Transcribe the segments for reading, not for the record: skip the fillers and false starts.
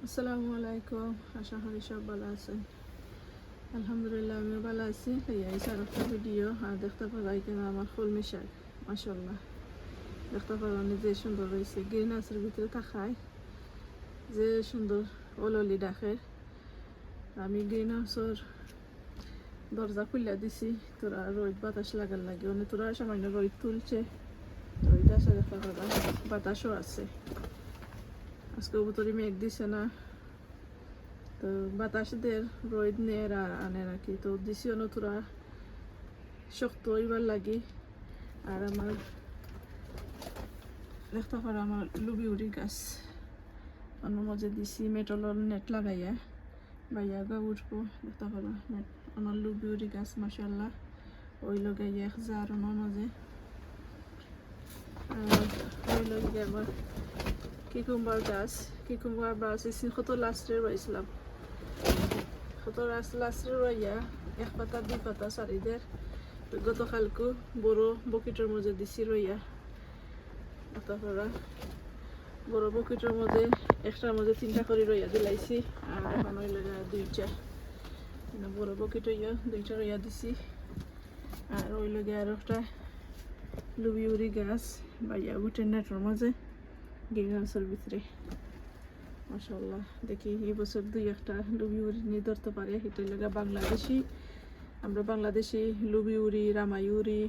আসসালামু আলাইকুম, আশা করি সব ভালো আছেন। আলহামদুলিল্লাহ আমিও ভালো আছি। এই একটা ভিডিও আর দেখতে পারা এখানে আমার কলমি শাক, মাশাল্লাহ দেখতে পারেন যে সুন্দর রয়েছে। গ্রিন হাউসের ভিতরে থাকায় যে সুন্দর অললি ডাকে। আমি গ্রিন হাউসের দরজা খুলে দিছি, তোরা রোদ বাতাস লাগার লাগে, অনেক তোরা সামান্য রোদ তুলছে, রোদ আছে দেখতে পারা, বাতাসও আছে। আজকে উপতরি মেঘ দিছে না, তো বাতাসদের রোদ নিয়ে আনে নাকি, তো দিছিও নতুরা শক্ত হইবার লাগি। আর আমার দেখতে পারো আমার লুবিউরি গাছ অন্য মাঝে দিছি মেটলের নেট লাগাইয়া বাইয়া গা উঠবো। দেখতে পারো আমার লুবিউরি গাছ মাশাল্লাহ ওই লাগাইয়া এক জার অন্য মাঝে। আর ওই লাগিয়ে আমার কিকুম্বার গাছ কত লাস্টে রয়েছিলাম, কত লাস্টে রইয়া এক পাতা দুই পাতা চারিদের গতকালকে বড় বকিটের মধ্যে দিছি রইয়া। তারপরে বড় বকিটের মধ্যে একটার মধ্যে 3টা করে রইয়া দিলাইছি, আর এখন ওই লগা 2টা বড় বকিট হইয়া 2টা রইয়া দিছি। আর ওই লগে আর একটা লুবিউরি গাছ বাইয়া উঠে নেটের মাঝে গ্রিন হাউসের ভিতরে মাশাল্লাহ। দেখি এই বছর 2-1টা লুবিউরি নিয়ে ধরতে পারে। এটা লগা বাংলাদেশি, আমরা বাংলাদেশি লুবিউরি, রামায়ুরি,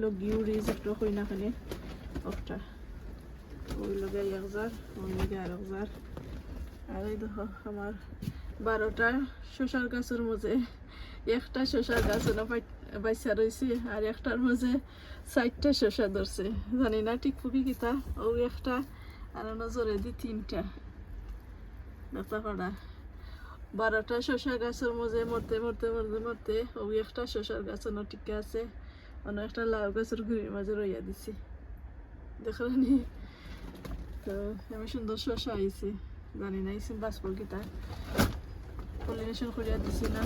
লগিউরি যেটা হই না খানে একটা ওই লগে 1000, ওই লগে 1000। আর এই দেখো আমার 12টা শশার গাছের মাঝে একটা শশার গাছ বাচ্চা রয়েছে, আর একটার মাঝে 4টা শশা ধরছে, জানি না ঠিক খুবই কিতা। ও একটা আর নজরে দি 3টা দেখতে পারা। 12টা শশা গাছের মাঝে মরতে মরতে মরতে মরতে ও একটা শশার গাছ টিকে আছে, অন্য একটা লাউ গাছের ঘুরির মাঝে রইয়া দিছি দেখলানি। তো আমি সুন্দর শশা আইছে, জানি না ইসিন বাঁচবো কিতা, পলিনেশন করিয়া দিছি না।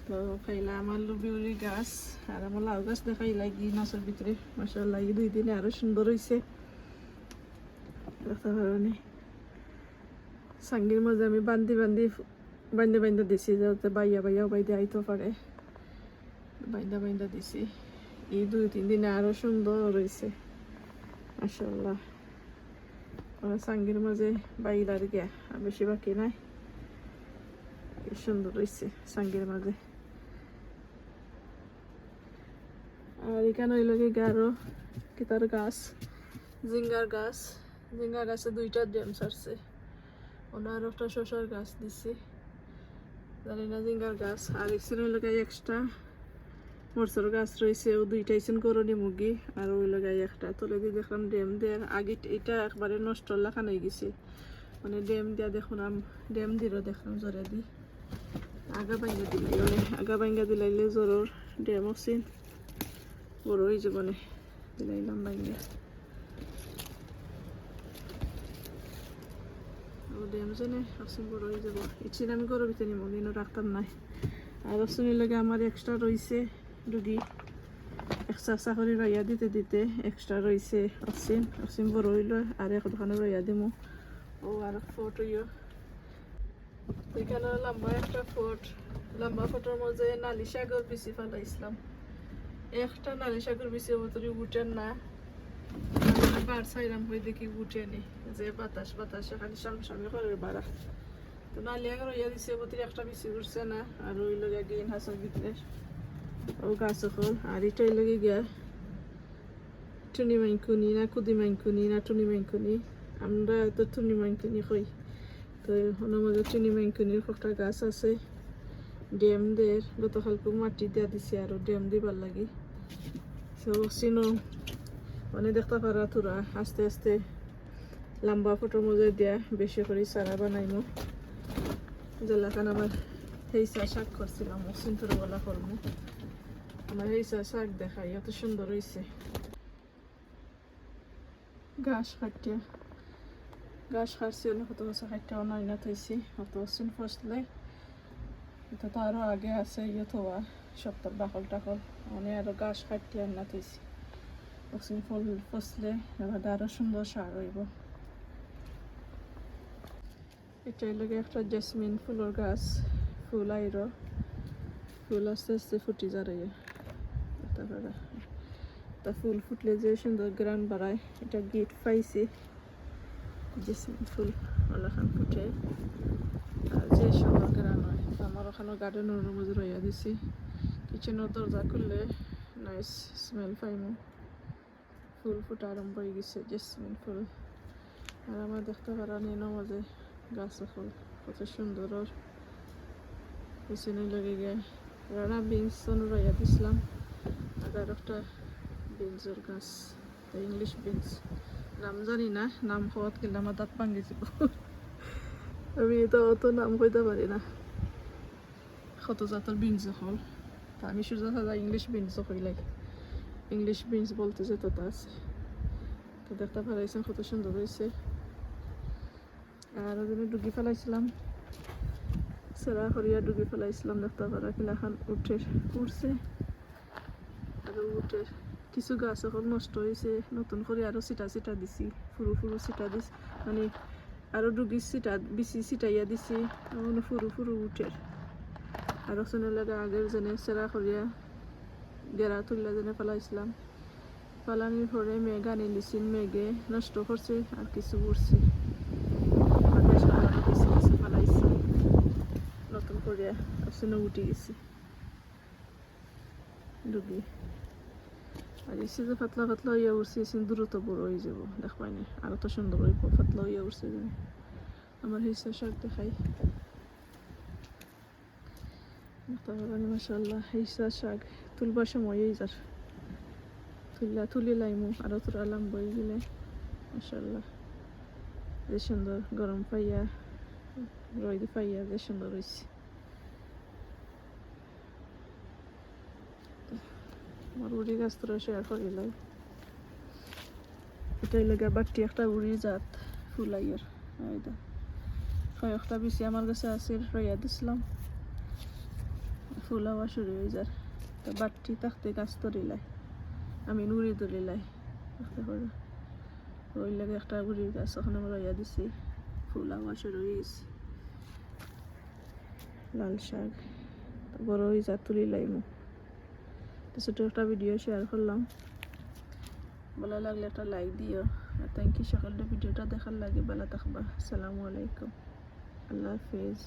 তো খাইলা আমার লুবিউরি গাছ আর আমার লাউ গাছ দেখাইলা গ্রিন হাউসের ভিতরে মাশাআল্লাহ। এই 2 দিনে আরো সুন্দর হয়েছে দেখতে পারোনি। সাঙ্গির মাঝে আমি বান্ধে দিছি যাতে বাইয়া বাইদে আইতে পারে, বাইন্দা দিছি। এই 2-3 দিনে আরো সুন্দর রয়েছে মাশাআল্লাহ। সাঙ্গির মাঝে বাইলার গিয়া আর বেশি বাকি নাই, সুন্দর রয়েছে সাঙ্গির মাঝে। আর এখানে ওই লগে গারো কিতার গাছ, জিঙ্গার গাছে 2টা ড্যাম ছাড়ছে, ওনার একটা শশার গাছ দিছি, জানি না জিঙ্গার গাছ। আর এখানে ওই লগে এক্সট্রা মরচর গাছ রয়েছে, ও 2টা ইসেন করনি মুগি। আর ওই লগে একটা তোলে দিয়ে দেখলাম ড্যাম দিয়ে আগে এটা একবারে নষ্ট লাখান হয়ে গেছে, মানে ড্যাম দিয়া দেখুন ড্যাম দিরও দেখলাম জোরে দি আগা ভাঙ্গা দিলাইলে জোরর ড্যাম অসিন বড় হয়ে যাব না, দিলাইলাম ভাঙ্গা ড্যাম জানে অসিন বড় হয়ে যাব। ইচ্ছিন আমি গরু ভিতরে নিব কিন্তু রাখতাম নাই। আর অসিনের লগে আমার এক্সট্রা রয়েছে ডুগি, এক্সট্রা করে রইয়া দিতে এক্সট্রা রয়েছে অসিন বড় হইল। আর এক দোকানে রইয়া দিমু। ও আর ফোট হইও এখানে লম্বা একটা ফোট, লম্বা ফোটের মধ্যে নালি সাগর বিচি ফেলাইছিলাম। একটা নালি সাগর বিচি অবতরি উঠেন না, বার সাইরাম হয়ে দেখি উঠেনি, যে বাতাস খালি সামনে করে বাড়া। তো নালি আগে রইয়া দিছে অবতরি একটা বিচি উঠছে না। আর ওই লগে গ্রিন হাউসের ভিতরে ও গাছ হল। আর এটাই লগে গিয়া টুনি মাইকুনি না কুদি মাইকুনি না টুনি মাইকুনি, আমরা তো টুনি মাইকুনি কই। তো ওনার মধ্যে টুনি মাইকুনির একটা গাছ আছে, ড্যাম দের গতকালকে মাটি দিয়া দিছে আরো ড্যাম দিবার লাগি। তো চিনো মানে দেখতে পারা তোরা আস্তে আস্তে লম্বা ফটোর মধ্যে দিয়া বেশি করে চারা বানাইমো। জেলাখান আমার হেইসা শাক করছিলাম, সিন্তর বলা করবো। আমার হেইসা শাক দেখাই এত সুন্দর হয়েছে। ঘাস কাটছি অনেক কত বছর খাইটা অনাইনা থইছি, অত বছর ফসলে এটা তো আরো আগে আছে ইয়েথা সপ্তাহ টাকল মানে আরো ঘাস কাটতে আনা থইছি। ফল ফসলে আরো সুন্দর সার হইব। এটাই লাগে একটা জেসমিন ফুলের গাছ, ফুল আইরো, ফুল আস্তে আস্তে ফুটি যারে তারপরে তা ফুল ফুটলে যে সুন্দর গ্রান বাড়ায়, এটা গিট পাইছি জেসমিন ফুল ওলাখান ফুটে আর যে সুন্দর গ্রান হয়। আমার ওখানে গার্ডেনের মধ্যে রইয়া দিছি, কিচেনের দরজা খুললে নাইস স্মেল পাইমু। ফুল ফুটা আরম্ভ হয়ে গেছে জেসমিন ফুল। আর আমার দেখতে পারা নিয়ে মাঝে গাছ ফুল কত সুন্দর। ওর পিছনে লেগে গে রানা বিনস রইয়া দিছিলাম, আর একটা বিনসের গাছ, ইংলিশ বিনস নাম জানি না, নাম হওয়াত গেলে আমার দাঁত ভাঙে যাব। আমি তো অত নাম কইতে পারি না, কত জাতের বিনস হল। তা আমি সোজা সাজা ইংলিশ বিনস কইলাই, ইংলিশ বিনস বলতে যে তো আছে। তো দেখতে পারাইছেন কত সুন্দর হয়েছে। আর ওদিনে ডুগি ফেলাইছিলাম, সেরা করিয়া ডুগি ফেলাইছিলাম, দেখতে পারা কিলাখান উঠছে। আর উঠে কিছু গাছ এখন নষ্ট হয়েছে, নতুন করে আরো সিটা সিটা দিছি, ফুরু ফুরু সিটা দিছি, মানে আরো ডুগি সিটা বেশি সিটাইয়া দিছি, ফুরু ফুরু উঠে। আর ওখানে লাগে আগের জেনে সেরা করিয়া গেরা তুললা জেনে ফেলাইছিলাম, ফালানির পরে মেঘ আনি লিছিল, মেঘে নষ্ট করছে আর কিছু উঠছে, কিছু কিছু ফেলাইছি নতুন করে ওখানে উঠে গেছি ডুগি। আর এসে যে পাতলা পাতলা হইয়া উঠছে, এসে দ্রুত বড় হয়ে যাব, দেখবাই না আরো তো সুন্দর হইব, পাতলা হইয়া উঠছে। আমার হিসা শাক দেখাই, মাশাআল্লাহ হিসা শাক তুলবার সময় যার তুলি লাইমু, আরো তোর আলাম বই গেলে মাশাআল্লাহ যে সুন্দর গরম পাইয়া রোদ পাইয়া যে সুন্দর হয়েছে। আমার উড়ি গাছ তোরা শেয়ার করিলাম, এটাই লাগে বাটি একটা উড়ি জাত ফুলাইয়ের কয়েকটা বেশি আমার কাছে আছে, রইয়া দিছিলাম, ফুল হওয়া শুরু হয়ে যায়। তো বাটি থাকতে গাছ ধরিলাই, আমি উড়ি ধরিলাই দেখতে পারো, ওই লাগে একটা উড়ির গাছ ওখানে রইয়া দিছি, ফুল হওয়া শুরু হয়ে গেছে। লাল শাক বড় হয়ে যা তুলিলাই মু। তো ছোটো একটা ভিডিও শেয়ার করলাম, ভালো লাগলে একটা লাইক দিও। আর থ্যাংক ইউ সকলটা ভিডিওটা দেখার লাগে, ভালো থাকবা। আসসালামু আলাইকুম, আল্লাহ হাফেজ।